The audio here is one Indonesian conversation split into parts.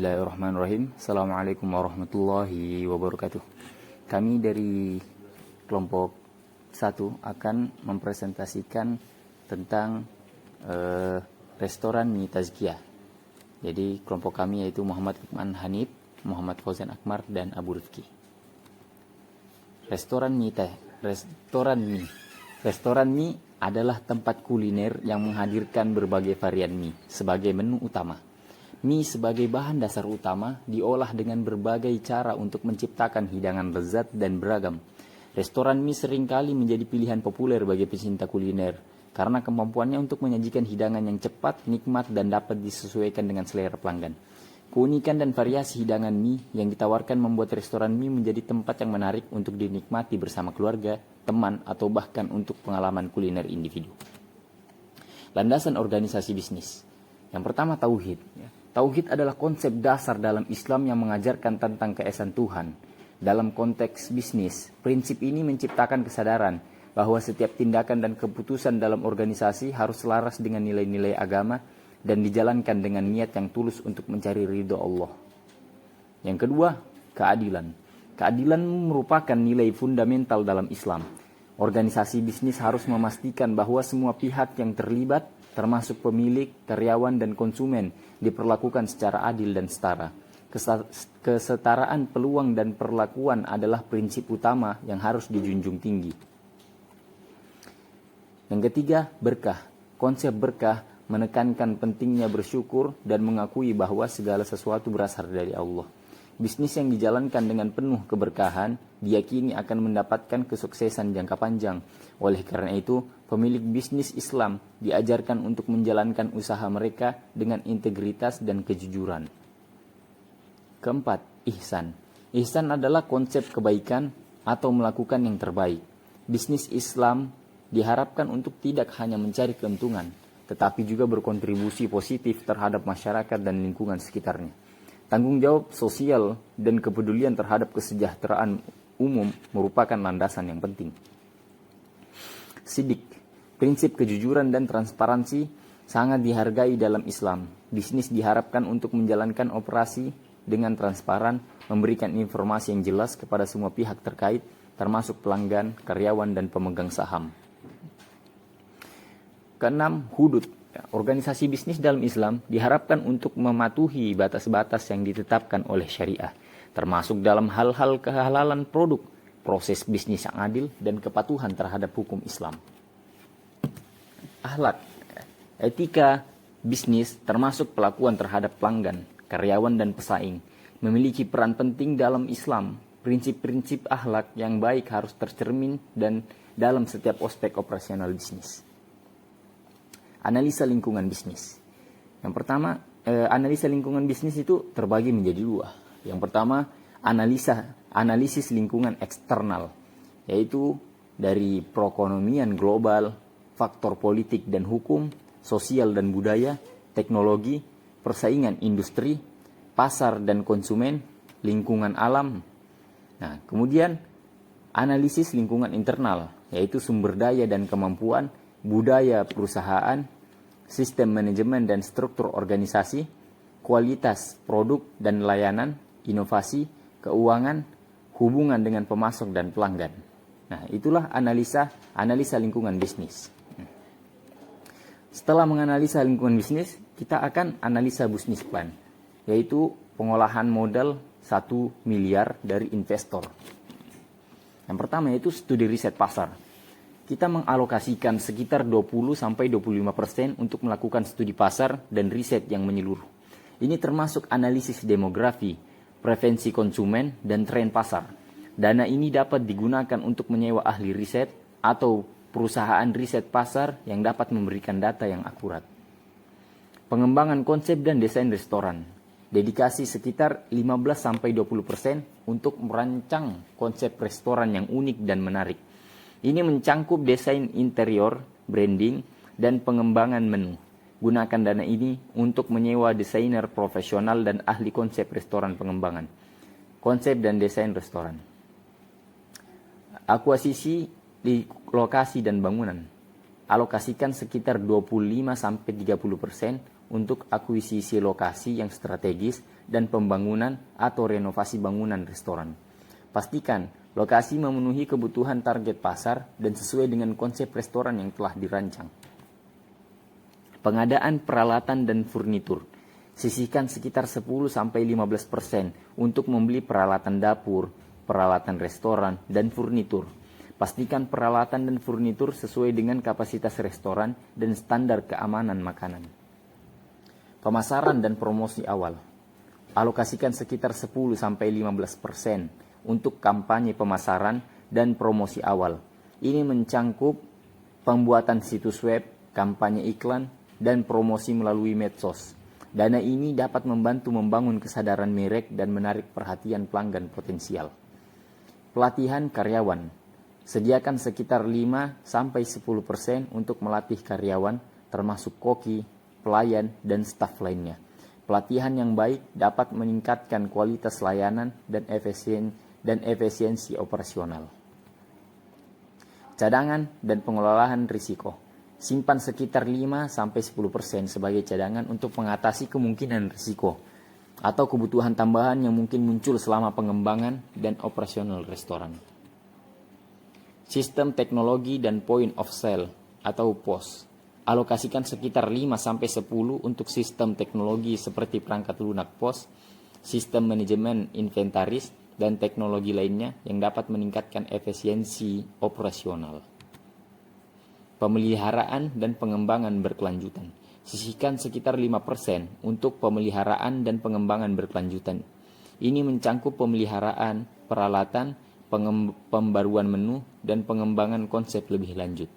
Bismillahirrahmanirrahim. Assalamualaikum warahmatullahi wabarakatuh. Kami dari kelompok 1 akan mempresentasikan tentang restoran mie Tazkiyah. Jadi kelompok kami yaitu Muhammad Lukman Hanif, Muhammad Fauzan Akmar, dan Abu Rifki. Restoran mie adalah tempat kuliner yang menghadirkan berbagai varian mie sebagai menu utama. Mie sebagai bahan dasar utama diolah dengan berbagai cara untuk menciptakan hidangan lezat dan beragam. Restoran mie seringkali menjadi pilihan populer bagi pecinta kuliner karena kemampuannya untuk menyajikan hidangan yang cepat, nikmat, dan dapat disesuaikan dengan selera pelanggan. Keunikan dan variasi hidangan mie yang ditawarkan membuat restoran mie menjadi tempat yang menarik untuk dinikmati bersama keluarga, teman, atau bahkan untuk pengalaman kuliner individu. Landasan organisasi bisnis. Yang pertama, tauhid. Tauhid adalah konsep dasar dalam Islam yang mengajarkan tentang keesaan Tuhan. Dalam konteks bisnis, prinsip ini menciptakan kesadaran bahwa setiap tindakan dan keputusan dalam organisasi harus selaras dengan nilai-nilai agama dan dijalankan dengan niat yang tulus untuk mencari ridho Allah. Yang kedua, keadilan. Keadilan merupakan nilai fundamental dalam Islam. Organisasi bisnis harus memastikan bahwa semua pihak yang terlibat, termasuk pemilik, karyawan, dan konsumen, diperlakukan secara adil dan setara. Kesetaraan peluang dan perlakuan adalah prinsip utama yang harus dijunjung tinggi. Yang ketiga, berkah. Konsep berkah menekankan pentingnya bersyukur dan mengakui bahwa segala sesuatu berasal dari Allah. Bisnis yang dijalankan dengan penuh keberkahan diyakini akan mendapatkan kesuksesan jangka panjang. Oleh karena itu, pemilik bisnis Islam diajarkan untuk menjalankan usaha mereka dengan integritas dan kejujuran. Keempat, ihsan. Ihsan adalah konsep kebaikan atau melakukan yang terbaik. Bisnis Islam diharapkan untuk tidak hanya mencari keuntungan, tetapi juga berkontribusi positif terhadap masyarakat dan lingkungan sekitarnya. Tanggung jawab sosial dan kepedulian terhadap kesejahteraan umum merupakan landasan yang penting. Sidik, prinsip kejujuran dan transparansi sangat dihargai dalam Islam. Bisnis diharapkan untuk menjalankan operasi dengan transparan, memberikan informasi yang jelas kepada semua pihak terkait, termasuk pelanggan, karyawan, dan pemegang saham. Keenam, hudud. Organisasi bisnis dalam Islam diharapkan untuk mematuhi batas-batas yang ditetapkan oleh syariah, termasuk dalam hal-hal kehalalan produk, proses bisnis yang adil, dan kepatuhan terhadap hukum Islam. Akhlak, etika bisnis termasuk pelakuan terhadap pelanggan, karyawan, dan pesaing, memiliki peran penting dalam Islam. Prinsip-prinsip akhlak yang baik harus tercermin dan dalam setiap aspek operasional bisnis. Analisa lingkungan bisnis. Yang pertama, analisa lingkungan bisnis itu terbagi menjadi dua. Yang pertama, analisis lingkungan eksternal, yaitu dari perekonomian global, faktor politik dan hukum, sosial dan budaya, teknologi, persaingan industri, pasar dan konsumen, lingkungan alam. Nah, kemudian analisis lingkungan internal, yaitu sumber daya dan kemampuan, budaya perusahaan, sistem manajemen dan struktur organisasi, kualitas produk dan layanan, inovasi, keuangan, hubungan dengan pemasok dan pelanggan. Nah, itulah analisa lingkungan bisnis. Setelah menganalisa lingkungan bisnis, kita akan analisa business plan, yaitu pengolahan modal 1 miliar dari investor. Yang pertama yaitu studi riset pasar. Kita mengalokasikan sekitar 20-25% untuk melakukan studi pasar dan riset yang menyeluruh. Ini termasuk analisis demografi, preferensi konsumen, dan tren pasar. Dana ini dapat digunakan untuk menyewa ahli riset atau perusahaan riset pasar yang dapat memberikan data yang akurat. Pengembangan konsep dan desain restoran. Dedikasi sekitar 15-20% untuk merancang konsep restoran yang unik dan menarik. Ini mencangkup desain interior, branding, dan pengembangan menu. Gunakan dana ini untuk menyewa desainer profesional dan ahli konsep restoran pengembangan. Konsep dan desain restoran. Akuisisi di lokasi dan bangunan. Alokasikan sekitar 25-30% untuk akuisisi lokasi yang strategis dan pembangunan atau renovasi bangunan restoran. Pastikan lokasi memenuhi kebutuhan target pasar dan sesuai dengan konsep restoran yang telah dirancang. Pengadaan peralatan dan furnitur. Sisihkan sekitar 10-15% untuk membeli peralatan dapur, peralatan restoran, dan furnitur. Pastikan peralatan dan furnitur sesuai dengan kapasitas restoran dan standar keamanan makanan. Pemasaran dan promosi awal. Alokasikan sekitar 10-15% untuk kampanye pemasaran dan promosi awal. Ini mencangkup pembuatan situs web, kampanye iklan, dan promosi melalui medsos. Dana ini dapat membantu membangun kesadaran merek dan menarik perhatian pelanggan potensial. Pelatihan karyawan. Sediakan sekitar 5-10% untuk melatih karyawan termasuk koki, pelayan, dan staf lainnya. Pelatihan yang baik dapat meningkatkan kualitas layanan dan efisiensi operasional. Cadangan dan pengelolaan risiko. Simpan sekitar 5-10% sebagai cadangan untuk mengatasi kemungkinan risiko atau kebutuhan tambahan yang mungkin muncul selama pengembangan dan operasional restoran. Sistem teknologi dan point of sale atau POS. Alokasikan sekitar 5-10 untuk sistem teknologi seperti perangkat lunak POS, sistem manajemen inventaris, dan teknologi lainnya yang dapat meningkatkan efisiensi operasional. Pemeliharaan dan pengembangan berkelanjutan. Sisihkan sekitar 5% untuk pemeliharaan dan pengembangan berkelanjutan. Ini mencangkup pemeliharaan, peralatan, pembaruan menu, dan pengembangan konsep lebih lanjut.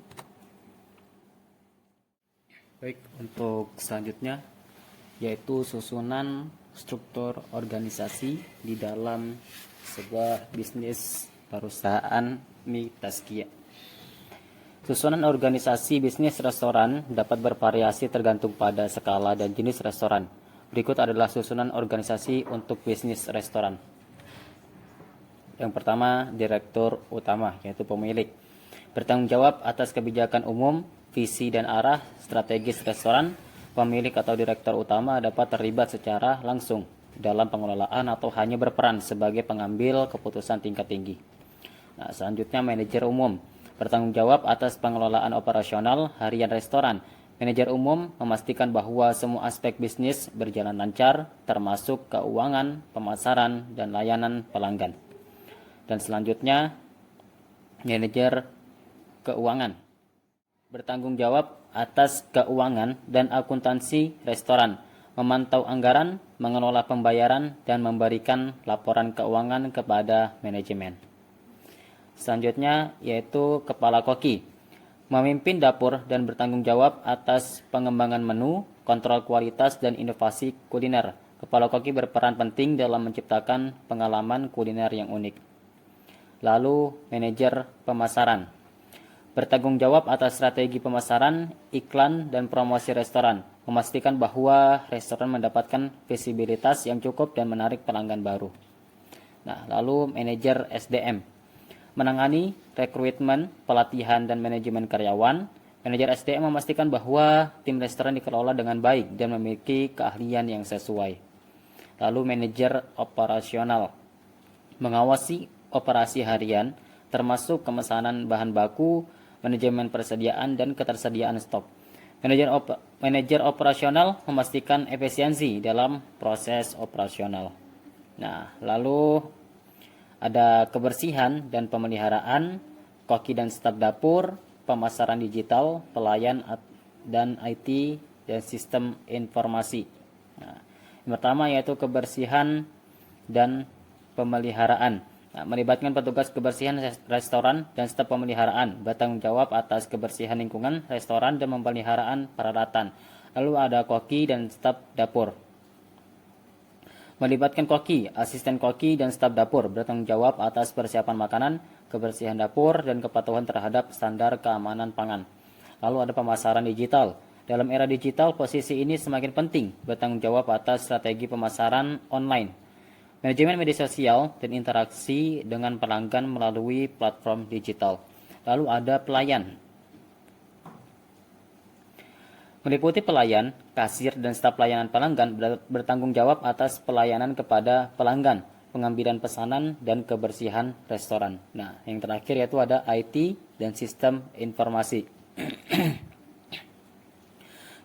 Baik, untuk selanjutnya yaitu susunan struktur organisasi di dalam sebuah bisnis perusahaan mie Tazkiyah. Susunan organisasi bisnis restoran dapat bervariasi tergantung pada skala dan jenis restoran. Berikut adalah susunan organisasi untuk bisnis restoran. Yang pertama, direktur utama, yaitu pemilik. Bertanggung jawab atas kebijakan umum, visi dan arah strategis restoran. Pemilik atau direktur utama dapat terlibat secara langsung dalam pengelolaan atau hanya berperan sebagai pengambil keputusan tingkat tinggi. Nah, selanjutnya manajer umum. Bertanggung jawab atas pengelolaan operasional harian restoran. Manajer umum memastikan bahwa semua aspek bisnis berjalan lancar, termasuk keuangan, pemasaran, dan layanan pelanggan. Dan selanjutnya, manajer keuangan. Bertanggung jawab atas keuangan dan akuntansi restoran, memantau anggaran, mengelola pembayaran, dan memberikan laporan keuangan kepada manajemen. Selanjutnya yaitu kepala koki, memimpin dapur dan bertanggung jawab atas pengembangan menu, kontrol kualitas dan inovasi kuliner. Kepala koki berperan penting dalam menciptakan pengalaman kuliner yang unik. Lalu manajer pemasaran, bertanggung jawab atas strategi pemasaran, iklan dan promosi restoran, memastikan bahwa restoran mendapatkan visibilitas yang cukup dan menarik pelanggan baru. Nah, lalu manajer SDM, menangani rekrutmen, pelatihan, dan manajemen karyawan. Manajer SDM memastikan bahwa tim restoran dikelola dengan baik dan memiliki keahlian yang sesuai. Lalu manajer operasional, mengawasi operasi harian, termasuk pemesanan bahan baku, manajemen persediaan, dan ketersediaan stok. Manajer operasional memastikan efisiensi dalam proses operasional. Nah, lalu ada kebersihan dan pemeliharaan, koki dan staf dapur, pemasaran digital, pelayan dan IT, dan sistem informasi. Nah, yang pertama yaitu kebersihan dan pemeliharaan. Nah, melibatkan petugas kebersihan restoran dan staf pemeliharaan, bertanggung jawab atas kebersihan lingkungan restoran dan pemeliharaan peralatan. Lalu ada koki dan staf dapur. Melibatkan koki, asisten koki, dan staf dapur, bertanggung jawab atas persiapan makanan, kebersihan dapur, dan kepatuhan terhadap standar keamanan pangan. Lalu ada pemasaran digital. Dalam era digital, posisi ini semakin penting, bertanggung jawab atas strategi pemasaran online, manajemen media sosial, dan interaksi dengan pelanggan melalui platform digital. Lalu ada pelayan. meliputi pelayan, kasir, dan staf pelayanan pelanggan bertanggung jawab atas pelayanan kepada pelanggan, pengambilan pesanan, dan kebersihan restoran. Nah, yang terakhir yaitu ada IT dan sistem informasi,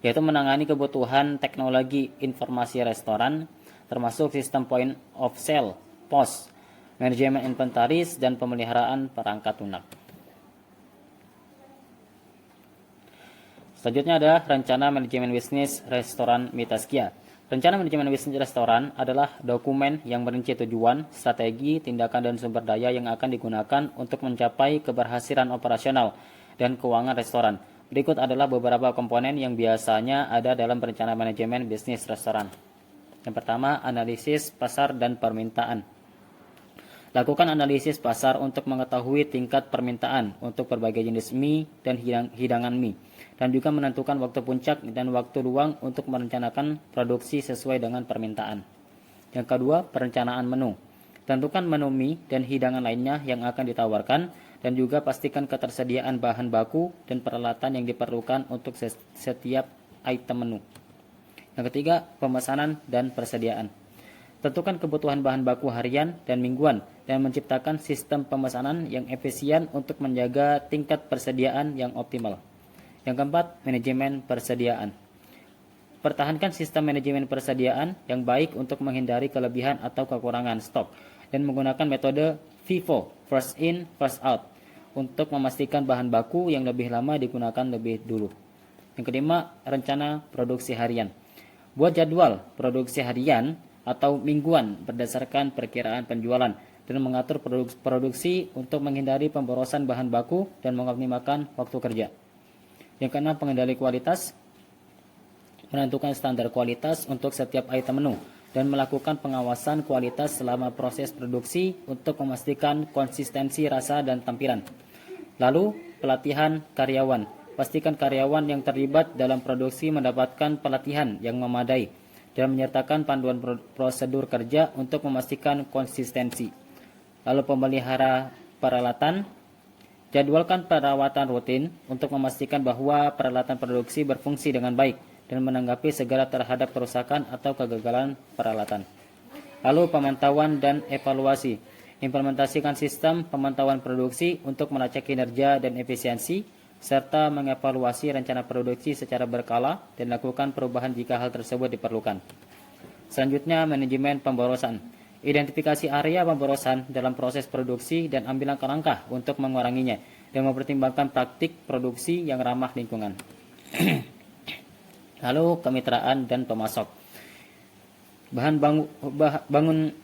yaitu menangani kebutuhan teknologi informasi restoran, termasuk sistem point of sale, POS, manajemen inventaris, dan pemeliharaan perangkat lunak. Selanjutnya adalah rencana manajemen bisnis restoran Mitaskia. Rencana manajemen bisnis restoran adalah dokumen yang merinci tujuan, strategi, tindakan, dan sumber daya yang akan digunakan untuk mencapai keberhasilan operasional dan keuangan restoran. Berikut adalah beberapa komponen yang biasanya ada dalam rencana manajemen bisnis restoran. Yang pertama, analisis pasar dan permintaan. Lakukan analisis pasar untuk mengetahui tingkat permintaan untuk berbagai jenis mie dan hidangan mie, dan juga menentukan waktu puncak dan waktu luang untuk merencanakan produksi sesuai dengan permintaan. Yang kedua, perencanaan menu. Tentukan menu mie dan hidangan lainnya yang akan ditawarkan, dan juga pastikan ketersediaan bahan baku dan peralatan yang diperlukan untuk setiap item menu. Yang ketiga, pemesanan dan persediaan. Tentukan kebutuhan bahan baku harian dan mingguan dan menciptakan sistem pemesanan yang efisien untuk menjaga tingkat persediaan yang optimal. Yang keempat, manajemen persediaan. Pertahankan sistem manajemen persediaan yang baik untuk menghindari kelebihan atau kekurangan stok dan menggunakan metode FIFO, first in, first out, untuk memastikan bahan baku yang lebih lama digunakan lebih dulu. Yang kelima, rencana produksi harian. Buat jadwal produksi harian atau mingguan berdasarkan perkiraan penjualan dan mengatur produksi untuk menghindari pemborosan bahan baku dan mengoptimalkan waktu kerja. Yang keenam, pengendali kualitas. Menentukan standar kualitas untuk setiap item menu dan melakukan pengawasan kualitas selama proses produksi untuk memastikan konsistensi rasa dan tampilan. Lalu, pelatihan karyawan. Pastikan karyawan yang terlibat dalam produksi mendapatkan pelatihan yang memadai dan menyertakan panduan prosedur kerja untuk memastikan konsistensi. Lalu pemelihara peralatan. Jadwalkan perawatan rutin untuk memastikan bahwa peralatan produksi berfungsi dengan baik dan menanggapi segera terhadap kerusakan atau kegagalan peralatan. Lalu pemantauan dan evaluasi. Implementasikan sistem pemantauan produksi untuk melacak kinerja dan efisiensi, serta mengevaluasi rencana produksi secara berkala dan lakukan perubahan jika hal tersebut diperlukan. Selanjutnya, manajemen pemborosan. Identifikasi area pemborosan dalam proses produksi dan ambil langkah-langkah untuk menguranginya dan mempertimbangkan praktik produksi yang ramah lingkungan. Lalu, kemitraan dan pemasok. Bangun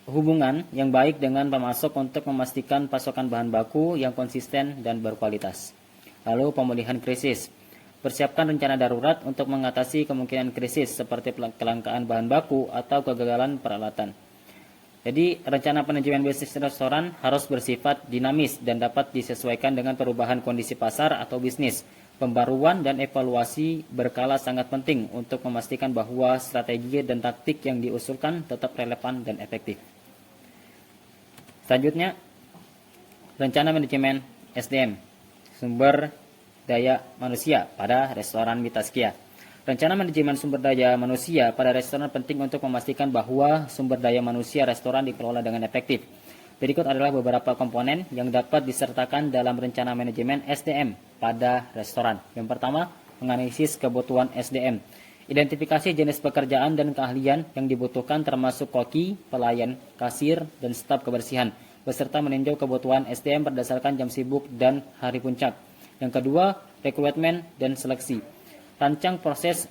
hubungan yang baik dengan pemasok untuk memastikan pasokan bahan baku yang konsisten dan berkualitas. Lalu, pemulihan krisis. Persiapkan rencana darurat untuk mengatasi kemungkinan krisis seperti kelangkaan bahan baku atau kegagalan peralatan. Jadi, rencana manajemen bisnis restoran harus bersifat dinamis dan dapat disesuaikan dengan perubahan kondisi pasar atau bisnis. Pembaruan dan evaluasi berkala sangat penting untuk memastikan bahwa strategi dan taktik yang diusulkan tetap relevan dan efektif. Selanjutnya, rencana manajemen SDM, sumber daya manusia pada restoran Mitaskia. Rencana manajemen sumber daya manusia pada restoran penting untuk memastikan bahwa sumber daya manusia restoran dikelola dengan efektif. Berikut adalah beberapa komponen yang dapat disertakan dalam rencana manajemen SDM pada restoran. Yang pertama, menganalisis kebutuhan SDM. Identifikasi jenis pekerjaan dan keahlian yang dibutuhkan termasuk koki, pelayan, kasir, dan staf kebersihan, beserta meninjau kebutuhan SDM berdasarkan jam sibuk dan hari puncak. Yang kedua, rekrutmen dan seleksi. Rancang proses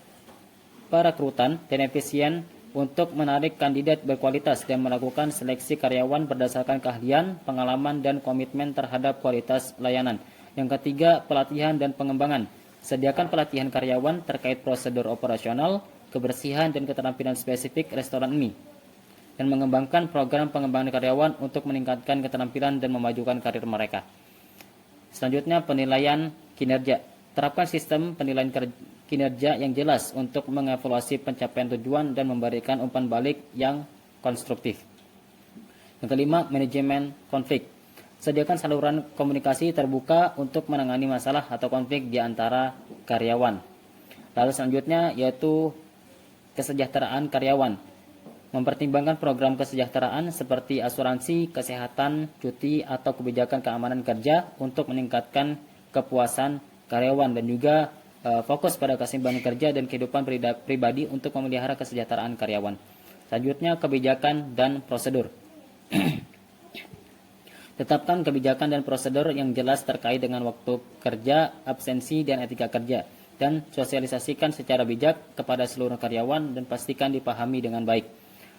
perekrutan dan efisien untuk menarik kandidat berkualitas dan melakukan seleksi karyawan berdasarkan keahlian, pengalaman, dan komitmen terhadap kualitas layanan. Yang ketiga, pelatihan dan pengembangan. Sediakan pelatihan karyawan terkait prosedur operasional, kebersihan, dan keterampilan spesifik restoran mie. Dan mengembangkan program pengembangan karyawan untuk meningkatkan keterampilan dan memajukan karir mereka. Selanjutnya, penilaian kinerja. Terapkan sistem penilaian kinerja yang jelas untuk mengevaluasi pencapaian tujuan dan memberikan umpan balik yang konstruktif. Yang kelima, manajemen konflik. Sediakan saluran komunikasi terbuka untuk menangani masalah atau konflik di antara karyawan. Lalu selanjutnya yaitu kesejahteraan karyawan. Mempertimbangkan program kesejahteraan seperti asuransi, kesehatan, cuti, atau kebijakan keamanan kerja untuk meningkatkan kepuasan karyawan dan juga fokus pada keseimbangan kerja dan kehidupan pribadi untuk memelihara kesejahteraan karyawan. Selanjutnya kebijakan dan prosedur. Tetapkan kebijakan dan prosedur yang jelas terkait dengan waktu kerja, absensi, dan etika kerja, dan sosialisasikan secara bijak kepada seluruh karyawan dan pastikan dipahami dengan baik.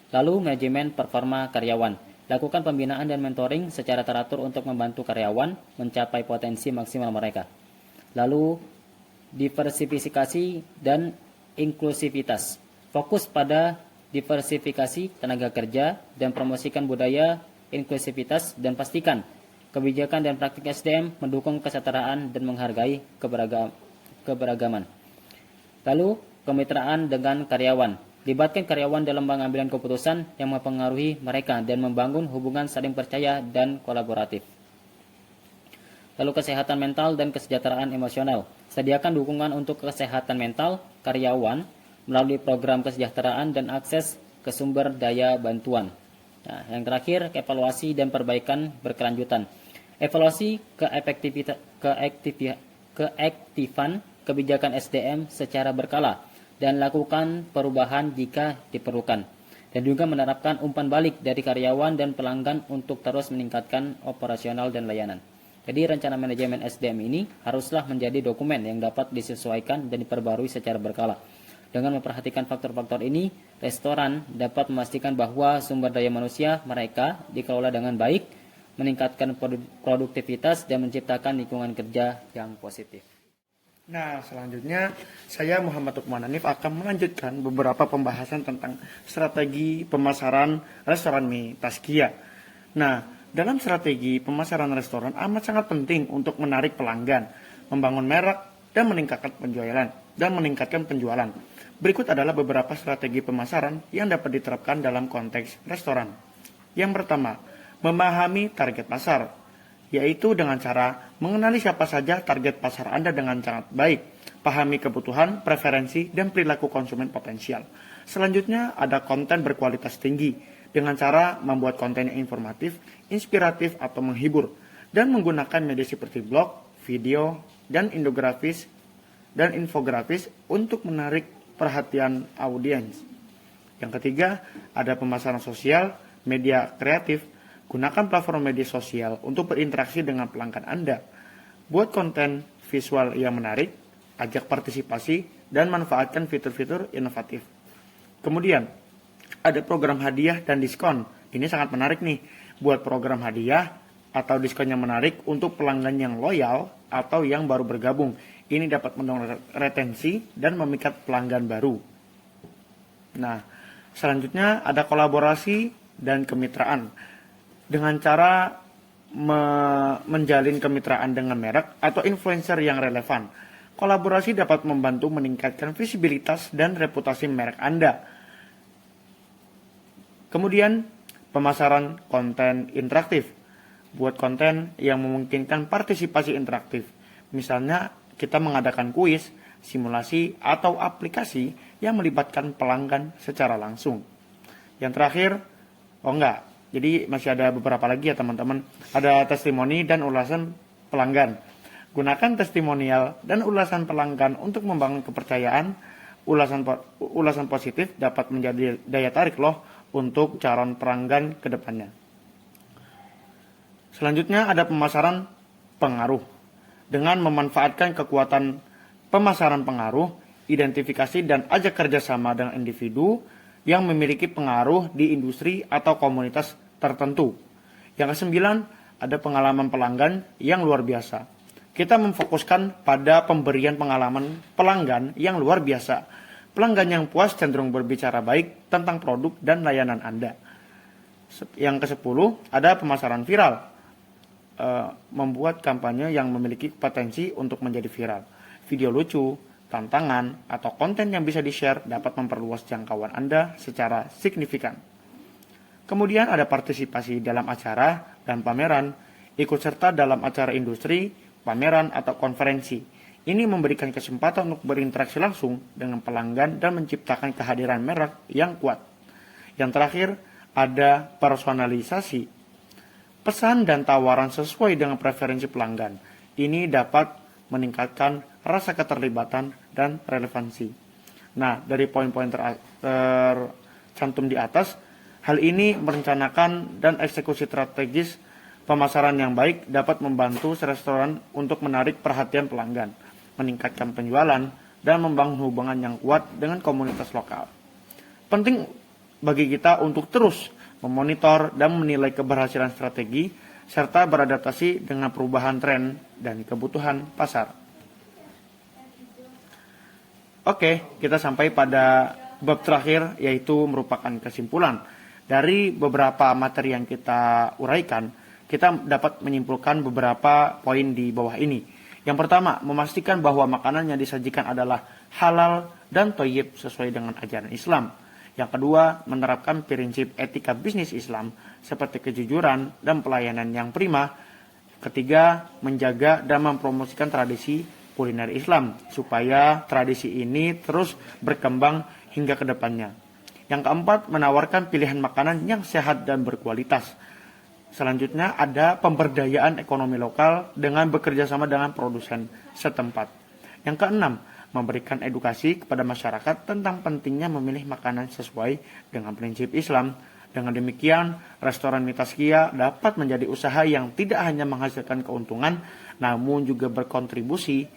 Lalu manajemen performa karyawan. Lakukan pembinaan dan mentoring secara teratur untuk membantu karyawan mencapai potensi maksimal mereka. Lalu diversifikasi dan inklusivitas. Fokus pada diversifikasi tenaga kerja dan promosikan budaya inklusivitas dan pastikan kebijakan dan praktik SDM mendukung kesetaraan dan menghargai keberagaman. Lalu kemitraan dengan karyawan. Libatkan karyawan dalam pengambilan keputusan yang mempengaruhi mereka dan membangun hubungan saling percaya dan kolaboratif. Lalu kesehatan mental dan kesejahteraan emosional. Sediakan dukungan untuk kesehatan mental karyawan melalui program kesejahteraan dan akses ke sumber daya bantuan. Nah, yang terakhir, evaluasi dan perbaikan berkelanjutan. Evaluasi keaktifan kebijakan SDM secara berkala dan lakukan perubahan jika diperlukan. Dan juga menerapkan umpan balik dari karyawan dan pelanggan untuk terus meningkatkan operasional dan layanan. Jadi rencana manajemen SDM ini haruslah menjadi dokumen yang dapat disesuaikan dan diperbarui secara berkala. Dengan memperhatikan faktor-faktor ini, restoran dapat memastikan bahwa sumber daya manusia mereka dikelola dengan baik, meningkatkan produktivitas, dan menciptakan lingkungan kerja yang positif. Nah, selanjutnya saya Muhammad Lukman Hanif akan melanjutkan beberapa pembahasan tentang strategi pemasaran restoran mie Tazkiyah. Nah, dalam strategi pemasaran restoran amat sangat penting untuk menarik pelanggan, membangun merek, dan meningkatkan penjualan. Berikut adalah beberapa strategi pemasaran yang dapat diterapkan dalam konteks restoran. Yang pertama, memahami target pasar, yaitu dengan cara mengenali siapa saja target pasar Anda dengan sangat baik, pahami kebutuhan, preferensi, dan perilaku konsumen potensial. Selanjutnya, ada konten berkualitas tinggi, dengan cara membuat konten yang informatif, inspiratif, atau menghibur, dan menggunakan media seperti blog, video, dan infografis untuk menarik perhatian audiens. Yang ketiga, ada pemasaran sosial, media kreatif. Gunakan platform media sosial untuk berinteraksi dengan pelanggan Anda. Buat konten visual yang menarik, ajak partisipasi, dan manfaatkan fitur-fitur inovatif. Kemudian, ada program hadiah dan diskon. Ini sangat menarik nih. Buat program hadiah atau diskon yang menarik untuk pelanggan yang loyal atau yang baru bergabung. Ini dapat mendorong retensi dan memikat pelanggan baru. Nah, selanjutnya ada kolaborasi dan kemitraan. Dengan cara menjalin kemitraan dengan merek atau influencer yang relevan. Kolaborasi dapat membantu meningkatkan visibilitas dan reputasi merek Anda. Kemudian, pemasaran konten interaktif. Buat konten yang memungkinkan partisipasi interaktif. Misalnya, kita mengadakan kuis, simulasi, atau aplikasi yang melibatkan pelanggan secara langsung. Yang terakhir, jadi masih ada beberapa lagi ya teman-teman. Ada testimoni dan ulasan pelanggan. Gunakan testimonial dan ulasan pelanggan untuk membangun kepercayaan. Ulasan positif dapat menjadi daya tarik loh untuk calon pelanggan ke depannya. Selanjutnya ada pemasaran pengaruh. Dengan memanfaatkan kekuatan pemasaran pengaruh, identifikasi dan ajak kerjasama dengan individu yang memiliki pengaruh di industri atau komunitas tertentu. Yang kesembilan, ada pengalaman pelanggan yang luar biasa. Kita memfokuskan pada pemberian pengalaman pelanggan yang luar biasa. Pelanggan yang puas cenderung berbicara baik tentang produk dan layanan Anda. Yang ke-10, ada pemasaran viral. Membuat kampanye yang memiliki potensi untuk menjadi viral. Video lucu, tantangan, atau konten yang bisa di-share dapat memperluas jangkauan Anda secara signifikan. Kemudian ada partisipasi dalam acara dan pameran, ikut serta dalam acara industri, pameran, atau konferensi. Ini memberikan kesempatan untuk berinteraksi langsung dengan pelanggan dan menciptakan kehadiran merek yang kuat. Yang terakhir, ada personalisasi. Pesan dan tawaran sesuai dengan preferensi pelanggan. Ini dapat meningkatkan rasa keterlibatan dan relevansi. Nah, dari poin-poin tercantum di atas, hal ini merencanakan dan eksekusi strategis pemasaran yang baik dapat membantu restoran untuk menarik perhatian pelanggan, meningkatkan penjualan, dan membangun hubungan yang kuat dengan komunitas lokal. Penting bagi kita untuk terus memonitor dan menilai keberhasilan strategi, serta beradaptasi dengan perubahan tren dan kebutuhan pasar. Oke, kita sampai pada bab terakhir, yaitu merupakan kesimpulan. Dari beberapa materi yang kita uraikan, kita dapat menyimpulkan beberapa poin di bawah ini. Yang pertama, memastikan bahwa makanan yang disajikan adalah halal dan thayyib sesuai dengan ajaran Islam. Yang kedua, menerapkan prinsip etika bisnis Islam seperti kejujuran dan pelayanan yang prima. Ketiga, menjaga dan mempromosikan tradisi kuliner Islam supaya tradisi ini terus berkembang hingga ke depannya. Yang keempat, menawarkan pilihan makanan yang sehat dan berkualitas. Selanjutnya ada pemberdayaan ekonomi lokal dengan bekerja sama dengan produsen setempat. Yang keenam, memberikan edukasi kepada masyarakat tentang pentingnya memilih makanan sesuai dengan prinsip Islam. Dengan demikian, restoran Mitaskia dapat menjadi usaha yang tidak hanya menghasilkan keuntungan, namun juga berkontribusi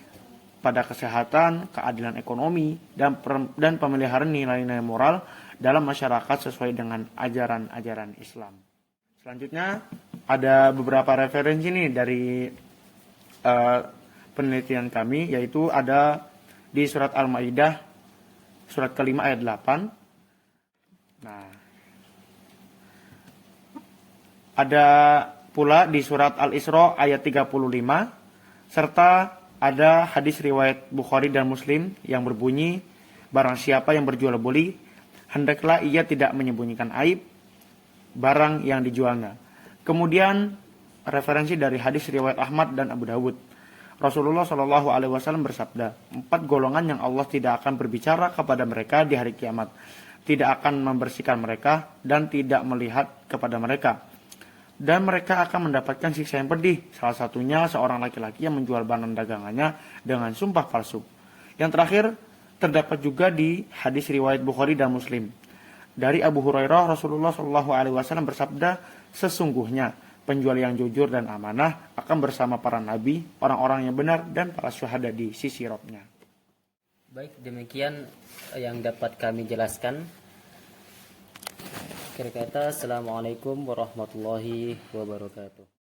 pada kesehatan, keadilan ekonomi, dan pemeliharaan nilai-nilai moral dalam masyarakat sesuai dengan ajaran-ajaran Islam. Selanjutnya ada beberapa referensi nih dari penelitian kami, yaitu ada di surat Al-Maidah surat kelima ayat 8. Nah, ada pula di surat Al-Isra ayat 35, serta ada hadis riwayat Bukhari dan Muslim yang berbunyi, barang siapa yang berjual beli, hendaklah ia tidak menyembunyikan aib barang yang dijualnya. Kemudian referensi dari hadis riwayat Ahmad dan Abu Dawud. Rasulullah Shallallahu Alaihi Wasallam bersabda, 4 golongan yang Allah tidak akan berbicara kepada mereka di hari kiamat, tidak akan membersihkan mereka dan tidak melihat kepada mereka, dan mereka akan mendapatkan siksa yang pedih. Salah satunya seorang laki-laki yang menjual barang dagangannya dengan sumpah palsu. Yang terakhir terdapat juga di hadis riwayat Bukhari dan Muslim. Dari Abu Hurairah, Rasulullah Shallallahu Alaihi Wasallam bersabda, sesungguhnya penjual yang jujur dan amanah akan bersama para nabi, orang-orang yang benar, dan para syuhada di sisi Rabb-Nya. Baik, demikian yang dapat kami jelaskan. Akhir kata, Assalamualaikum warahmatullahi wabarakatuh.